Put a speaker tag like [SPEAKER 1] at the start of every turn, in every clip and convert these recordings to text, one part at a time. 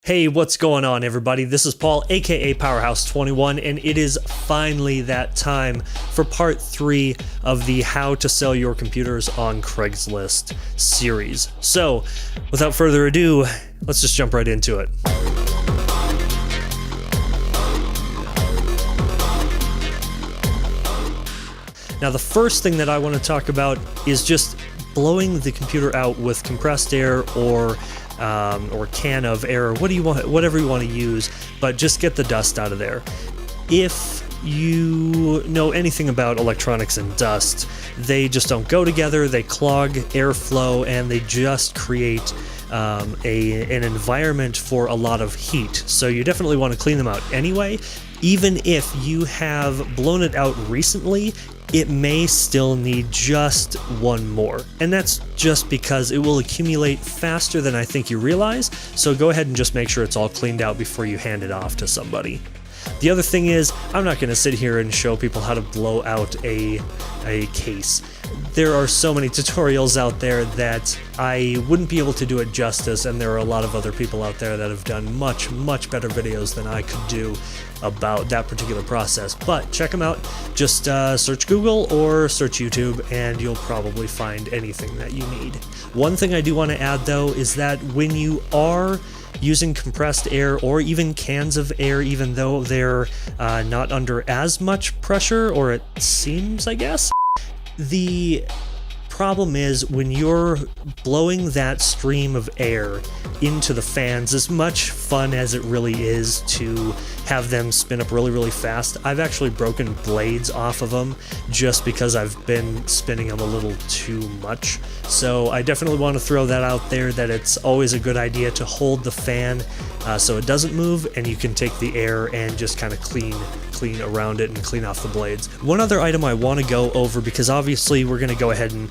[SPEAKER 1] Hey, what's going on, everybody? This is Paul, aka Powerhouse21, and it is finally that time for part 3 of the How to Sell Your Computers on Craigslist series. So, without further ado, let's just jump right into it. Now, the first thing that I want to talk about is just blowing the computer out with compressed air or can of air, whatever you want to use, but just get the dust out of there. If you know anything about electronics and dust, they just don't go together, they clog airflow, and they just create an environment for a lot of heat. So you definitely want to clean them out anyway. Even if you have blown it out recently, it may still need just one more. And that's just because it will accumulate faster than I think you realize, so go ahead and just make sure it's all cleaned out before you hand it off to somebody. The other thing is, I'm not going to sit here and show people how to blow out a case. There are so many tutorials out there that I wouldn't be able to do it justice, and there are a lot of other people out there that have done much, much better videos than I could do about that particular process. But check them out. Just search Google or search YouTube, and you'll probably find anything that you need. One thing I do want to add, though, is that when you are using compressed air or even cans of air, even though they're not under as much pressure, or it seems, I guess, the problem is when you're blowing that stream of air into the fans, as much fun as it really is to have them spin up really, really fast, I've actually broken blades off of them just because I've been spinning them a little too much. So I definitely want to throw that out there, that it's always a good idea to hold the fan so it doesn't move, and you can take the air and just kind of clean around it and clean off the blades. One other item I want to go over, because obviously we're going to go ahead and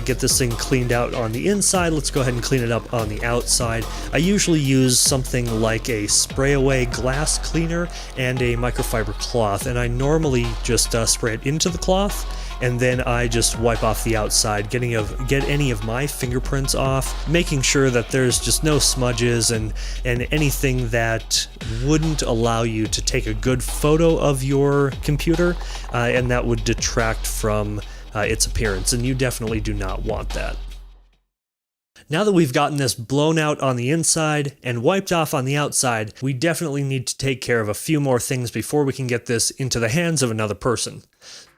[SPEAKER 1] get this thing cleaned out on the inside, let's go ahead and clean it up on the outside. I usually use something like a spray away glass cleaner and a microfiber cloth, and I normally just spray it into the cloth, and then I just wipe off the outside, get any of my fingerprints off, making sure that there's just no smudges and anything that wouldn't allow you to take a good photo of your computer, and that would detract from its appearance, and you definitely do not want that. Now that we've gotten this blown out on the inside and wiped off on the outside, we definitely need to take care of a few more things before we can get this into the hands of another person.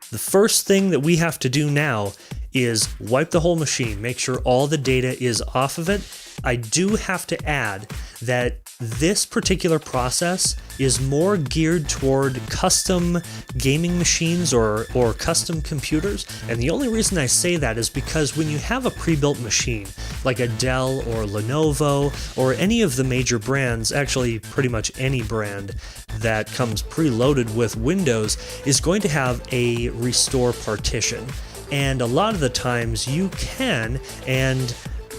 [SPEAKER 1] The first thing that we have to do now is wipe the whole machine, make sure all the data is off of it. I do have to add that this particular process is more geared toward custom gaming machines or custom computers, and the only reason I say that is because when you have a pre-built machine like a Dell or Lenovo or any of the major brands, actually pretty much any brand that comes preloaded with Windows, is going to have a restore partition. And a lot of the times you can, and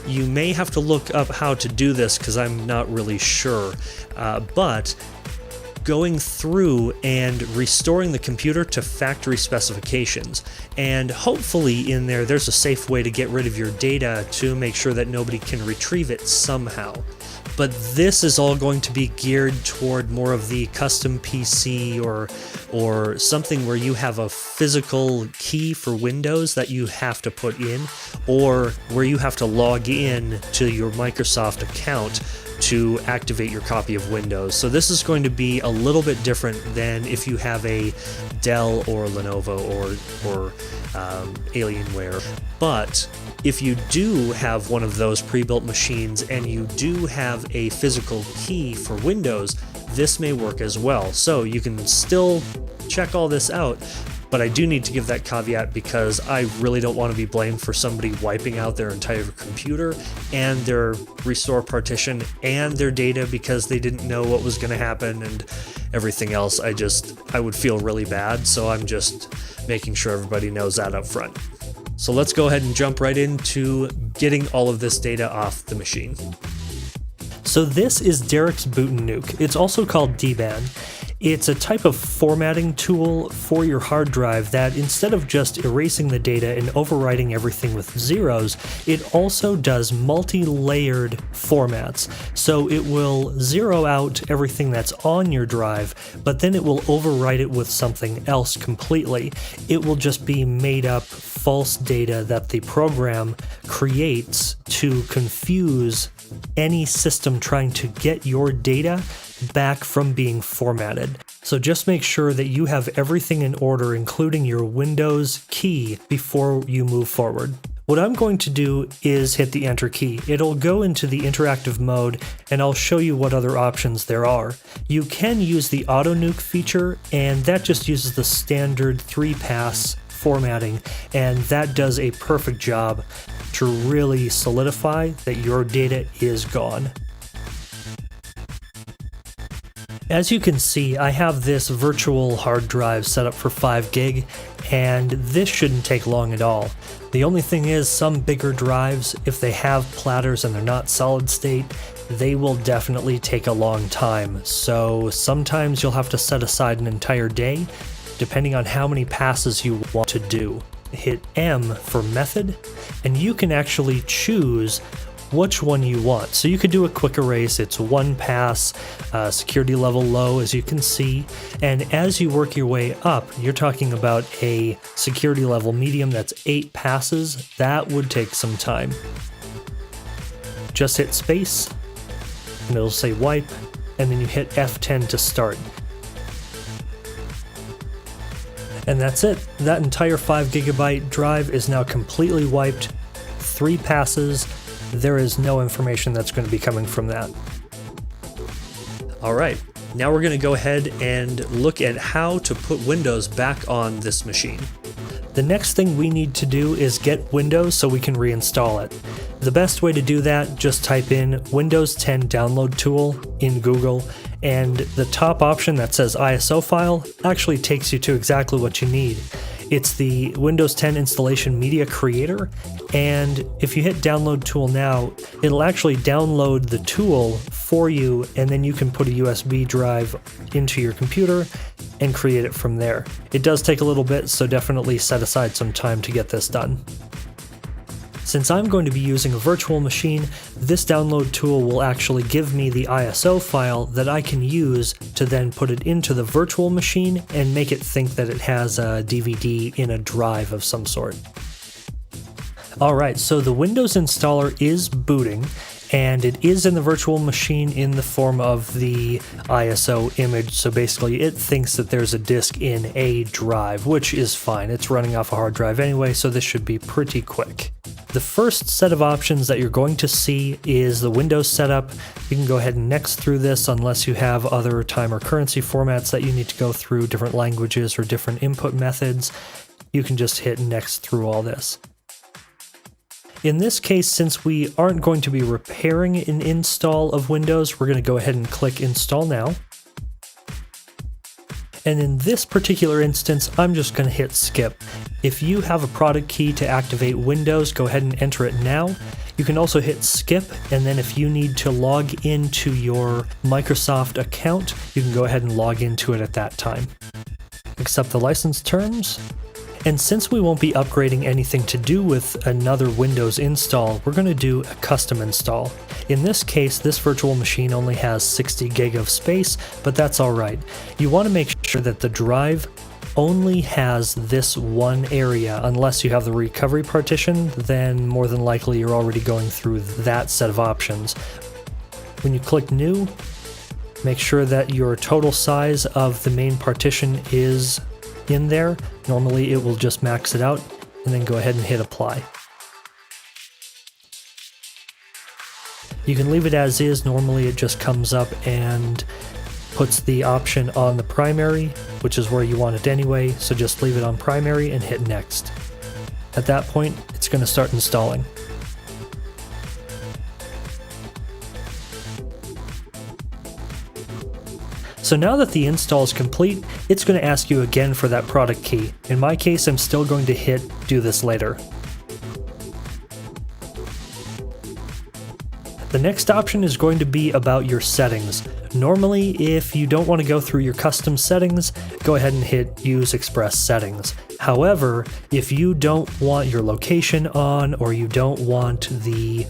[SPEAKER 1] you may have to look up how to do this because I'm not really sure, but going through and restoring the computer to factory specifications, and hopefully in there's a safe way to get rid of your data to make sure that nobody can retrieve it somehow. But this is all going to be geared toward more of the custom PC or something where you have a physical key for Windows that you have to put in, or where you have to log in to your Microsoft account to activate your copy of Windows. So this is going to be a little bit different than if you have a Dell or Lenovo or Alienware. But if you do have one of those pre-built machines and you do have a physical key for Windows, this may work as well. So you can still check all this out, but I do need to give that caveat because I really don't want to be blamed for somebody wiping out their entire computer and their restore partition and their data because they didn't know what was going to happen and everything else. I would feel really bad, so I'm just making sure everybody knows that up front. So let's go ahead and jump right into getting all of this data off the machine. So this is Derek's Boot and Nuke. It's also called DBAN. It's a type of formatting tool for your hard drive that instead of just erasing the data and overwriting everything with zeros, it also does multi-layered formats. So it will zero out everything that's on your drive, but then it will overwrite it with something else completely. It will just be made up false data that the program creates to confuse any system trying to get your data back from being formatted. So just make sure that you have everything in order, including your Windows key, before you move forward. What I'm going to do is hit the Enter key. It'll go into the interactive mode, and I'll show you what other options there are. You can use the auto nuke feature, and that just uses the standard 3-pass formatting, and that does a perfect job to really solidify that your data is gone. As you can see, I have this virtual hard drive set up for 5 gig, and this shouldn't take long at all. The only thing is, some bigger drives, if they have platters and they're not solid state, they will definitely take a long time. So sometimes you'll have to set aside an entire day, depending on how many passes you want to do. Hit M for method, and you can actually choose which one you want. So you could do a quick erase, it's 1 pass, security level low as you can see, and as you work your way up, you're talking about a security level medium that's 8 passes. That would take some time. Just hit space, and it'll say wipe, and then you hit F10 to start. And that's it. That entire 5 gigabyte drive is now completely wiped. 3 passes. There is no information that's going to be coming from that. All right, now we're going to go ahead and look at how to put Windows back on this machine. The next thing we need to do is get Windows so we can reinstall it. The best way to do that, just type in Windows 10 download tool in Google, and the top option that says ISO file actually takes you to exactly what you need. It's the Windows 10 installation media creator, and if you hit download tool now, it'll actually download the tool for you, and then you can put a USB drive into your computer and create it from there. It does take a little bit, so definitely set aside some time to get this done. Since I'm going to be using a virtual machine, this download tool will actually give me the ISO file that I can use to then put it into the virtual machine and make it think that it has a DVD in a drive of some sort. Alright, so the Windows installer is booting, and it is in the virtual machine in the form of the ISO image, so basically it thinks that there's a disk in a drive, which is fine. It's running off a hard drive anyway, so this should be pretty quick. The first set of options that you're going to see is the Windows setup. You can go ahead and next through this unless you have other time or currency formats that you need to go through, different languages or different input methods. You can just hit next through all this. In this case, since we aren't going to be repairing an install of Windows, we're going to go ahead and click Install Now. And in this particular instance, I'm just going to hit Skip. If you have a product key to activate Windows, go ahead and enter it now. You can also hit Skip, and then if you need to log into your Microsoft account, you can go ahead and log into it at that time. Accept the license terms. And since we won't be upgrading anything to do with another Windows install, we're going to do a custom install. In this case, this virtual machine only has 60 gig of space, but that's alright. You want to make sure that the drive only has this one area. Unless you have the recovery partition, then more than likely you're already going through that set of options. When you click New, make sure that your total size of the main partition is in there. Normally it will just max it out, and then go ahead and hit apply. You can leave it as is. Normally it just comes up and puts the option on the primary, which is where you want it anyway, so just leave it on primary and hit next. At that point, it's going to start installing. So now that the install is complete, it's going to ask you again for that product key. In my case, I'm still going to hit do this later. The next option is going to be about your settings. Normally, if you don't want to go through your custom settings, go ahead and hit Use Express Settings. However, if you don't want your location on, or you don't want the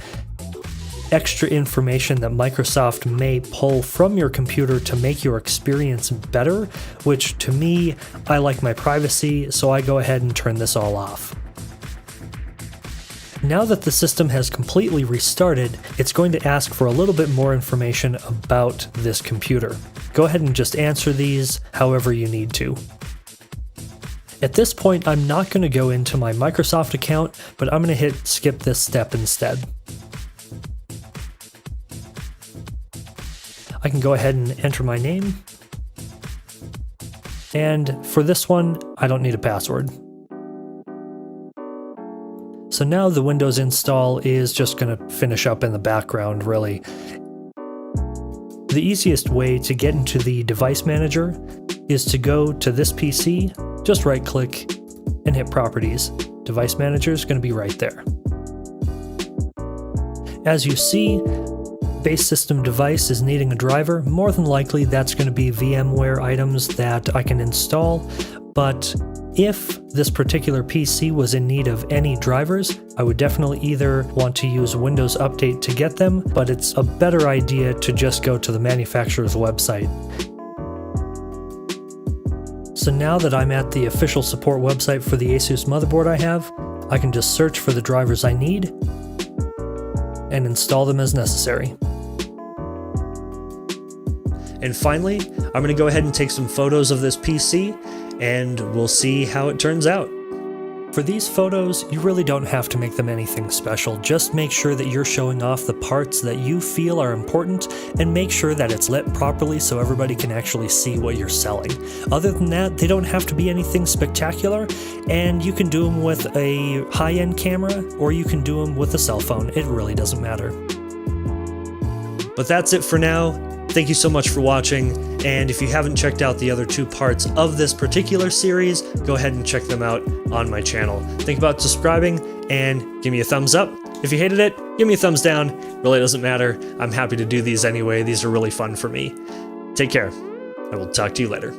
[SPEAKER 1] extra information that Microsoft may pull from your computer to make your experience better, which to me, I like my privacy, so I go ahead and turn this all off. Now that the system has completely restarted, it's going to ask for a little bit more information about this computer. Go ahead and just answer these however you need to. At this point, I'm not going to go into my Microsoft account, but I'm going to hit skip this step instead. I can go ahead and enter my name. And for this one, I don't need a password. So now the Windows install is just going to finish up in the background, really. The easiest way to get into the device manager is to go to this PC, just right-click, and hit Properties. Device Manager is going to be right there. As you see, base system device is needing a driver. More than likely, that's going to be VMware items that I can install, but if this particular PC was in need of any drivers, I would definitely either want to use Windows Update to get them, but it's a better idea to just go to the manufacturer's website. So now that I'm at the official support website for the Asus motherboard I have, I can just search for the drivers I need and install them as necessary. And finally, I'm going to go ahead and take some photos of this PC, and we'll see how it turns out. For these photos, you really don't have to make them anything special. Just make sure that you're showing off the parts that you feel are important, and make sure that it's lit properly so everybody can actually see what you're selling. Other than that, they don't have to be anything spectacular, and you can do them with a high-end camera, or you can do them with a cell phone. It really doesn't matter. But that's it for now. Thank you so much for watching, and if you haven't checked out the other two parts of this particular series, go ahead and check them out on my channel. Think about subscribing and give me a thumbs up. If you hated it, give me a thumbs down. Really doesn't matter. I'm happy to do these anyway. These are really fun for me. Take care. I will talk to you later.